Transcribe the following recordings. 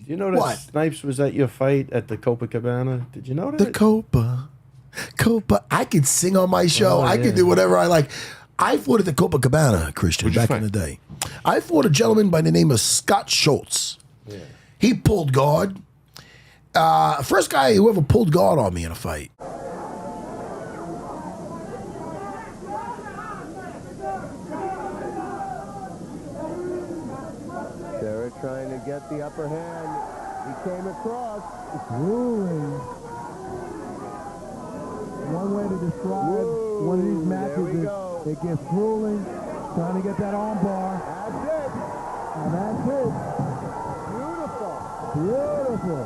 You know that What? Snipes was at your fight at the Copacabana? Did you know that? The Copa. I could sing on my show. I yeah. could do whatever I like. I fought at the Copacabana, Christian, back in the day. I fought a gentleman by the name of Scott Schultz. Yeah. He pulled guard. First guy who ever pulled guard on me in a fight. Serra trying to get the upper hand. He came across. Grueling. One way to describe one of these matches is it gets grueling, trying to get that arm bar. That's it. And that's it. Beautiful. Beautiful.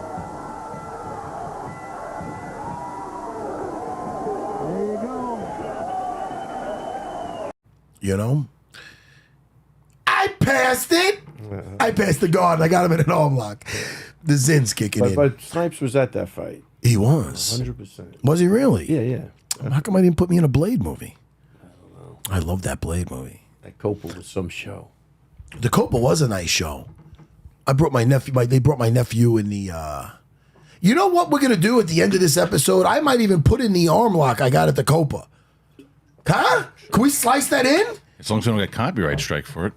There you go. You know? I passed it. I passed the guard. I got him in an arm lock. The zin's kicking in. But Snipes was at that fight. He was. 100%. Was he really? Yeah, yeah. How come I didn't put me in a Blade movie? I don't know. I love that Blade movie. That Copa was some show. The Copa was a nice show. I brought my nephew. They brought my nephew in the. You know what we're gonna do at the end of this episode? I might even put in the arm lock I got at the Copa. Huh? Can we slice that in? As long as we don't get copyright strike for it.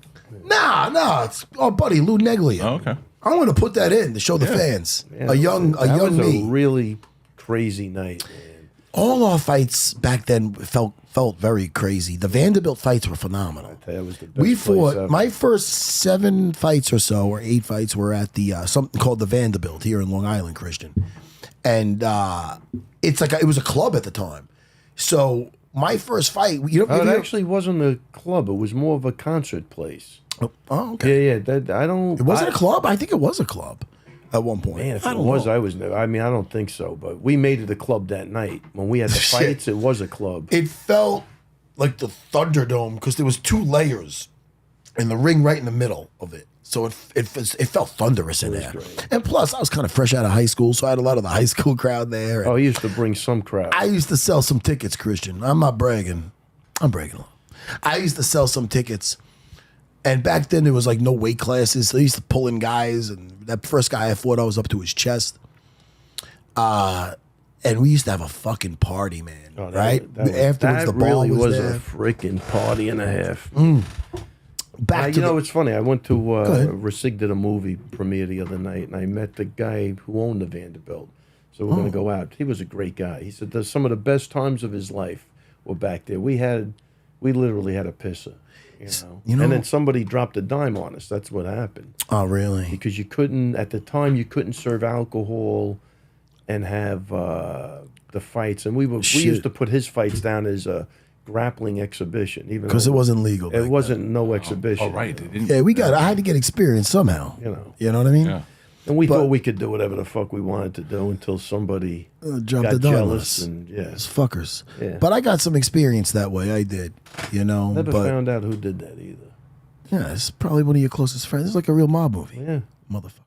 Nah. It's buddy, Lou Neglia. Oh, okay. I'm gonna put that in to show the fans Yeah, a young that was me. a really crazy night, man. All our fights back then felt very crazy. The Vanderbilt fights were phenomenal. That was the best We place fought. ever. My first 7 fights or so, or 8 fights, were at the something called the Vanderbilt here in Long Island, Christian, and it's like it was a club at the time. So my first fight, It actually wasn't a club. It was more of a concert place. Oh, okay. Yeah. I don't. It wasn't a club. I think it was a club at one point. Man, if I it don't was, know. I was. I mean, I don't think so. But we made it a club that night when we had the Shit. fights. It was a club. It felt like the Thunderdome because there was 2 layers, and the ring right in the middle of it. So it felt thunderous in there. great. And plus, I was kind of fresh out of high school, so I had a lot of the high school crowd there. And Oh, he used to bring some crowd. I used to sell some tickets, Christian. I'm not bragging. I'm bragging a lot. I used to sell some tickets. And back then, there was like no weight classes. So I used to pull in guys. And that first guy I fought, I was up to his chest. And we used to have a fucking party, man. Oh, right? Afterwards, the bar really was was there. a freaking party and a half. Back to you know, the, it's funny. I went to ahead. Resig did a movie premiere the other night, and I met the guy who owned the Vanderbilt. So we're going to go out. He was a great guy. He said some of the best times of his life were back there. We literally had a pisser. You know? And then somebody dropped a dime on us. That's what happened. Oh, really? Because at the time, you couldn't serve alcohol and have the fights. And we used to put his fights down as a grappling exhibition, even Because it wasn't legal. It wasn't no exhibition. Oh, right. They didn't. Yeah, I had to get experience somehow. You know what I mean? Yeah. And we thought we could do whatever the fuck we wanted to do until somebody Dropped got the dime on jealous us. and Those fuckers. Yeah. But I got some experience that way. I did. Never but found out who did that either. yeah, it's probably one of your closest friends. It's like a real mob movie. Yeah. Motherfucker.